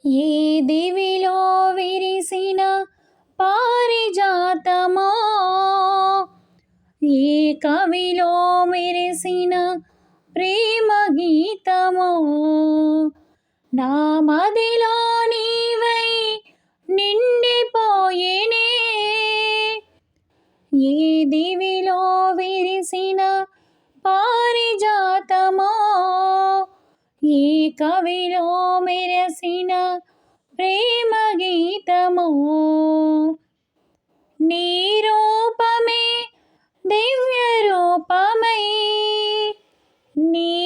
ఏ దివిలో విరిసిన పారిజాతమో, ఏ కవిలో మెరిసిన ప్రేమ గీతమో, నా మదిలో నీవై నిండిపోయేనే. ఏ దివిలో విరిసిన పారిజాతమో, ఏ కవిలో మెరసిన ప్రేమ గీతమో, నీ రూపమే దివ్య రూపమై, నీ